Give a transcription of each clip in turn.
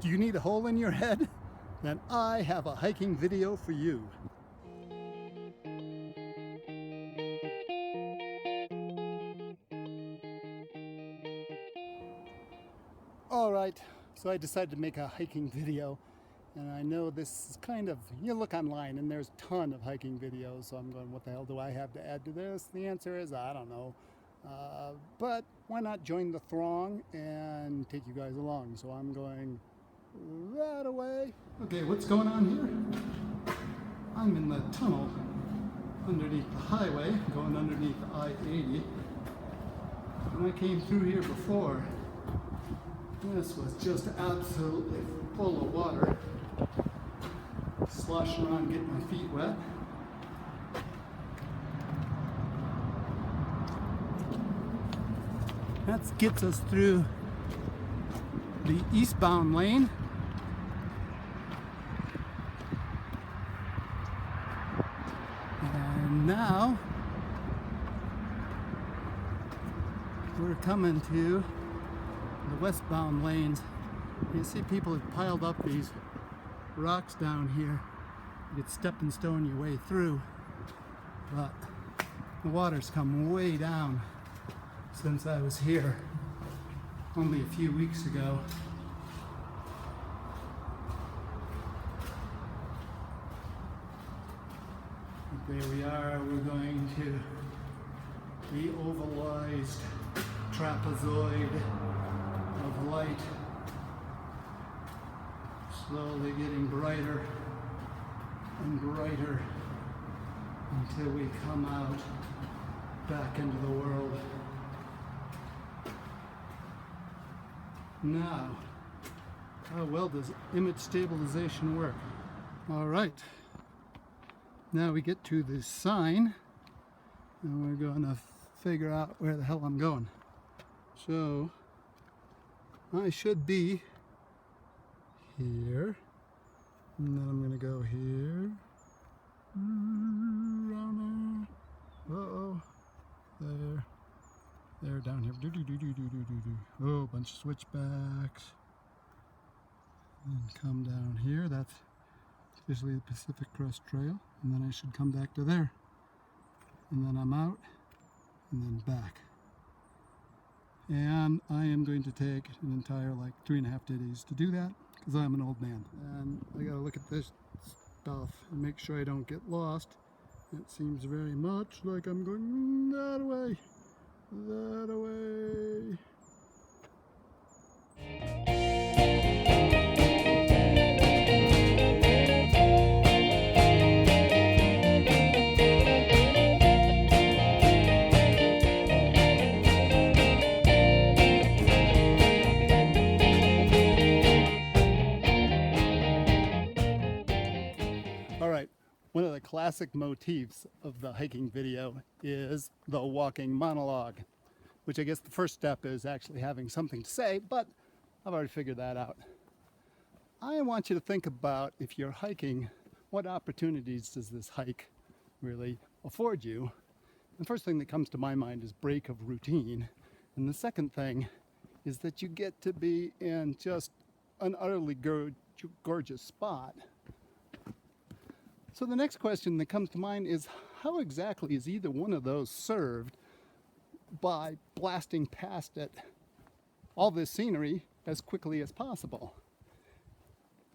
Do you need a hole in your head? Then I have a hiking video for you. Alright, so I decided to make a hiking video, and I know this is kind of, you look online and there's a ton of hiking videos, so I'm going, what the hell do I have to add to this? The answer is, I don't know. But why not join the throng and take you guys along? So I'm going that away. Okay, what's going on here? I'm in the tunnel underneath the highway, going underneath I-80. When I came through here before, this was just absolutely full of water. Sloshing around, getting my feet wet. That gets us through the eastbound lane. And now we're coming to the westbound lanes. You see people have piled up these rocks down here. You could step and stone your way through, but the water's come way down since I was here only a few weeks ago. But there we are, we're going to the ovalized trapezoid of light, slowly getting brighter and brighter until we come out back into the world. Now, how well does image stabilization work? All right, now we get to this sign and we're going to figure out where the hell I'm going. So I should be here, and then I'm going to go here, around there, uh-oh, there, down here, oh, bunch of switchbacks, and come down here. That's officially the Pacific Crest Trail, and then I should come back to there, and then I'm out, and then back. And I am going to take an entire 3.5 days to do that because I'm an old man. And I gotta look at this stuff and make sure I don't get lost. It seems very much like I'm going that away, that away. One of the classic motifs of the hiking video is the walking monologue, which I guess the first step is actually having something to say, but I've already figured that out. I want you to think about, if you're hiking, what opportunities does this hike really afford you? The first thing that comes to my mind is break of routine. And the second thing is that you get to be in just an utterly gorgeous spot. So the next question that comes to mind is, how exactly is either one of those served by blasting past it, all this scenery, as quickly as possible?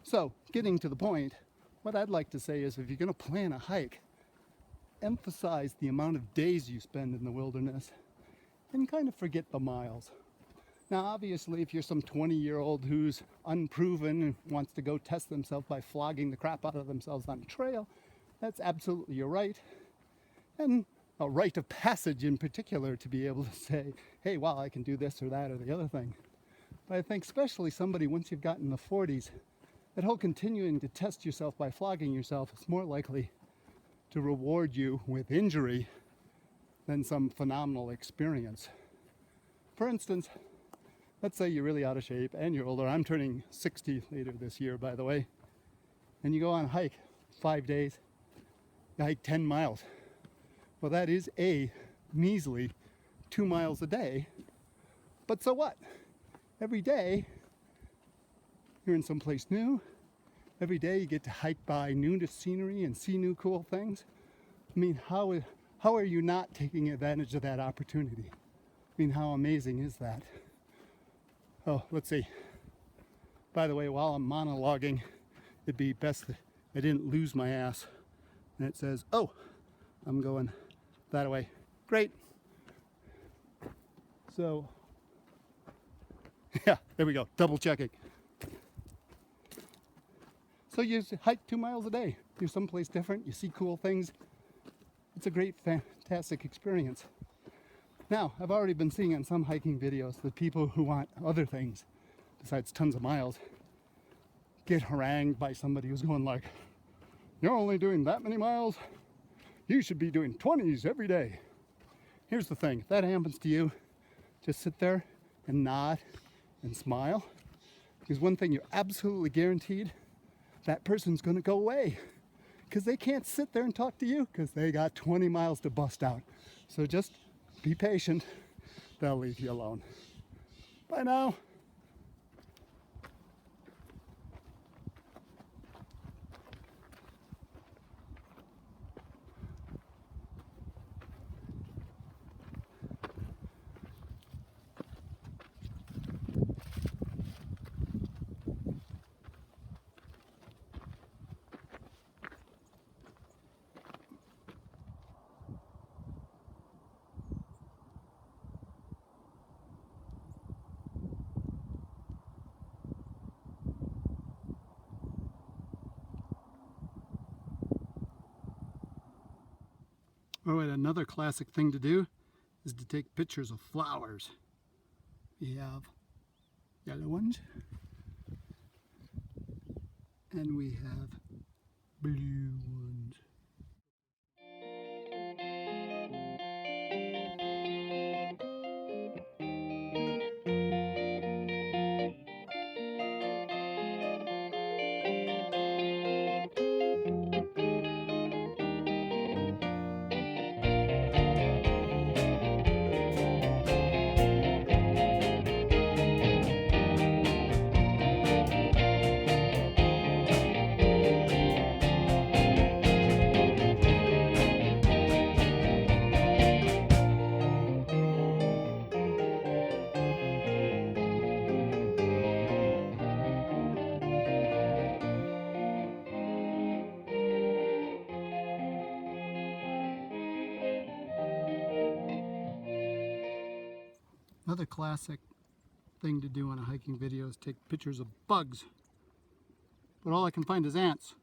So, getting to the point, what I'd like to say is, if you're going to plan a hike, emphasize the amount of days you spend in the wilderness and kind of forget the miles. Now, obviously, if you're some 20-year-old who's unproven and wants to go test themselves by flogging the crap out of themselves on a trail, that's absolutely your right. And a rite of passage in particular, to be able to say, hey, wow, I can do this or that or the other thing. But I think especially somebody, once you've gotten in the 40s, that whole continuing to test yourself by flogging yourself is more likely to reward you with injury than some phenomenal experience. For instance, let's say you're really out of shape and you're older. I'm turning 60 later this year, by the way. And you go on a hike 5 days, you hike 10 miles. Well, that is a measly 2 miles a day. But so what? Every day, you're in someplace new. Every day you get to hike by new scenery and see new cool things. I mean, how are you not taking advantage of that opportunity? I mean, how amazing is that? Oh, let's see. By the way, while I'm monologuing, it'd be best that I didn't lose my ass. And it says, oh, I'm going that way. Great. So, yeah, there we go, double checking. So you hike 2 miles a day. You're someplace different, you see cool things. It's a great, fantastic experience. Now, I've already been seeing in some hiking videos that people who want other things besides tons of miles get harangued by somebody who's going like, you're only doing that many miles? You should be doing 20s every day. Here's the thing, if that happens to you, just sit there and nod and smile. Because one thing you're absolutely guaranteed, that person's gonna go away. Because they can't sit there and talk to you because they got 20 miles to bust out. So just be patient, they'll leave you alone. Bye now. All right, another classic thing to do is to take pictures of flowers. We have yellow ones, and we have blue ones. Another classic thing to do on a hiking video is take pictures of bugs. But all I can find is ants.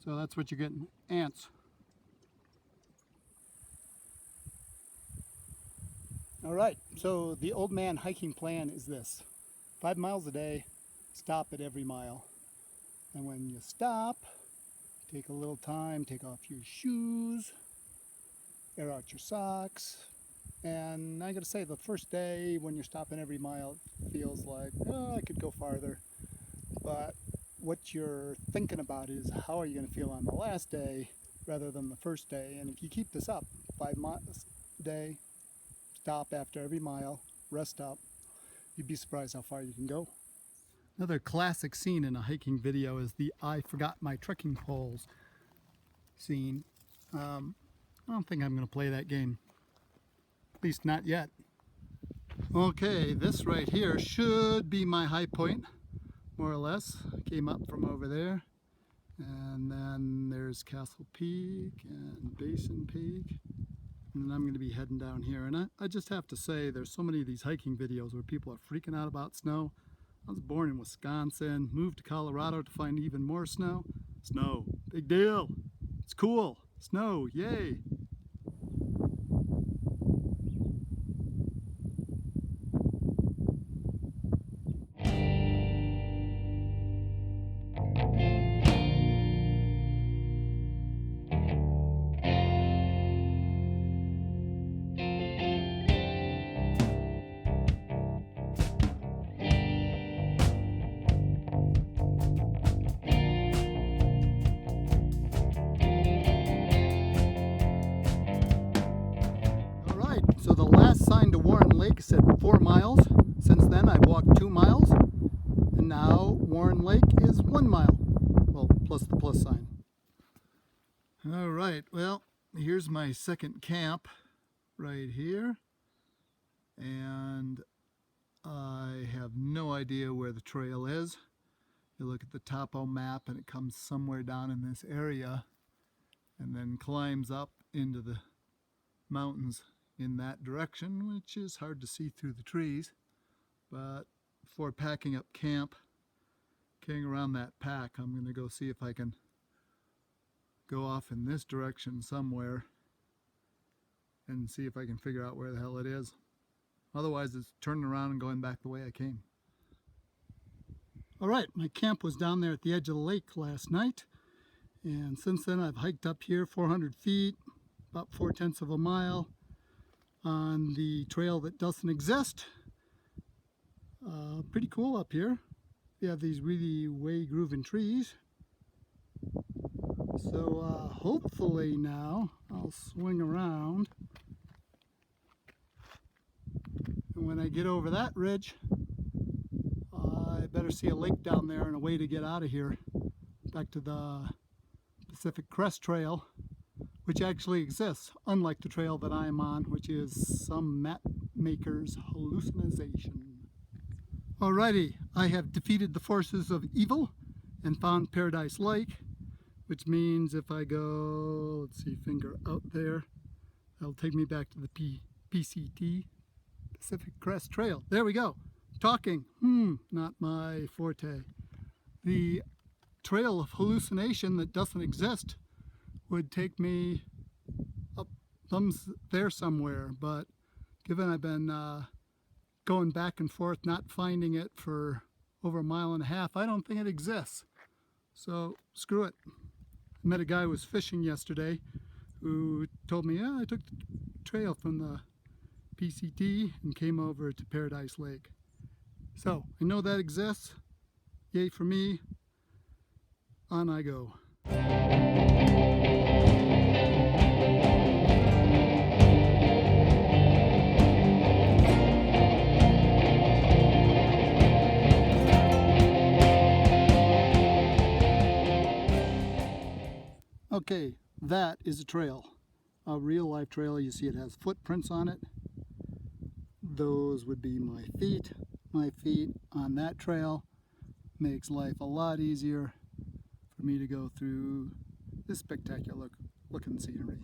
So that's what you're getting, ants. All right, so the old man hiking plan is this. 5 miles a day, stop at every mile. And when you stop, take a little time, take off your shoes, air out your socks. And I gotta say, the first day when you're stopping every mile, it feels like, oh, I could go farther. But what you're thinking about is how are you gonna feel on the last day rather than the first day. And if you keep this up, 5 miles a day, stop after every mile, rest up, you'd be surprised how far you can go. Another classic scene in a hiking video is the I forgot my trekking poles scene. I don't think I'm gonna play that game. At least not yet. Okay, this right here should be my high point, more or less. I came up from over there, and then there's Castle Peak and Basin Peak, and I'm going to be heading down here. And I just have to say, there's so many of these hiking videos where people are freaking out about snow. I was born in Wisconsin, moved to Colorado to find even more snow. Snow, big deal. It's cool. Snow, yay. 1 mile. Well, plus the plus sign. All right, well, here's my second camp right here. And I have no idea where the trail is. You look at the topo map and it comes somewhere down in this area and then climbs up into the mountains in that direction, which is hard to see through the trees. But before packing up camp, carrying around that pack, I'm going to go see if I can go off in this direction somewhere and see if I can figure out where the hell it is. Otherwise, it's turning around and going back the way I came. All right, my camp was down there at the edge of the lake last night. And since then, I've hiked up here 400 feet, about 4/10 of a mile on the trail that doesn't exist. Pretty cool up here. We have these really way grooving trees. So hopefully now I'll swing around. And when I get over that ridge, I better see a lake down there and a way to get out of here back to the Pacific Crest Trail, which actually exists, unlike the trail that I am on, which is some map maker's hallucination. Alrighty, I have defeated the forces of evil and found Paradise Lake, which means if I go, let's see, finger out there, that'll take me back to the PCT, Pacific Crest Trail. There we go. Talking, not my forte. The trail of hallucination that doesn't exist would take me up there somewhere, but given I've been going back and forth not finding it for over a mile and a half, I don't think it exists. So screw it. I met a guy who was fishing yesterday who told me, yeah, I took the trail from the PCT and came over to Paradise Lake. So I know that exists. Yay for me. On I go. Okay, that is a trail. A real life trail. You see it has footprints on it. Those would be my feet. My feet on that trail makes life a lot easier for me to go through this spectacular looking scenery.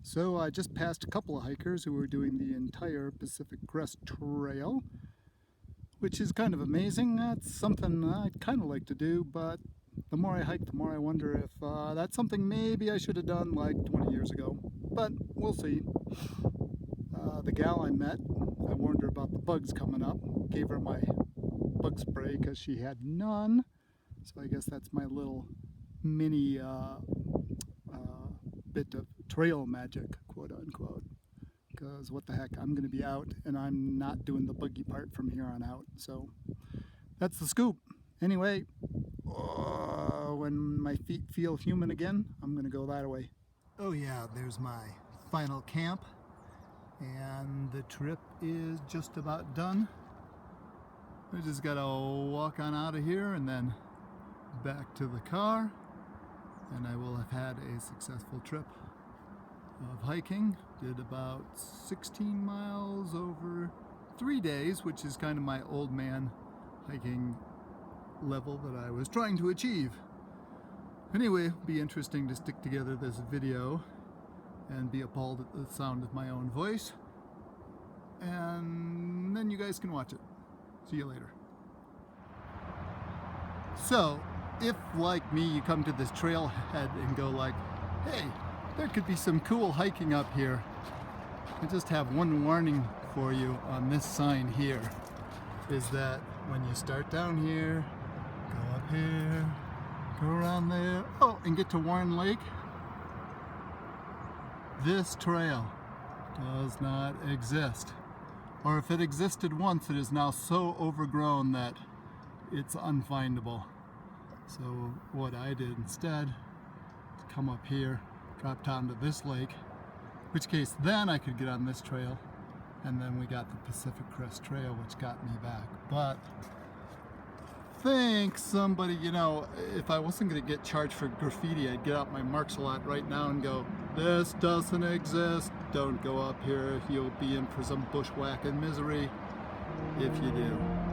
So I just passed a couple of hikers who were doing the entire Pacific Crest Trail, which is kind of amazing. That's something I'd kind of like to do, but the more I hike, the more I wonder if that's something maybe I should have done like 20 years ago. But we'll see. The gal I met, I warned her about the bugs coming up, gave her my bug spray because she had none. So I guess that's my little mini bit of trail magic, quote unquote. Because what the heck, I'm going to be out and I'm not doing the buggy part from here on out. So that's the scoop. Anyway, when my feet feel human again, I'm going to go that way. Oh yeah, there's my final camp. And the trip is just about done. I just gotta walk on out of here and then back to the car, and I will have had a successful trip of hiking. Did about 16 miles over 3 days, which is kind of my old man hiking level that I was trying to achieve. Anyway, it'll be interesting to stick together this video and be appalled at the sound of my own voice, and then you guys can watch it. See you later. So, if like me you come to this trailhead and go like, hey, there could be some cool hiking up here, I just have one warning for you on this sign here, is that when you start down here, go up here, go around there, and get to Warren Lake, this trail does not exist. Or if it existed once, it is now so overgrown that it's unfindable. So what I did instead, come up here, drop down to this lake, in which case then I could get on this trail, and then we got the Pacific Crest Trail, which got me back. But think somebody, you know, if I wasn't going to get charged for graffiti, I'd get out my marks a lot right now and go, this doesn't exist, don't go up here, you'll be in for some bushwhacking misery if you do.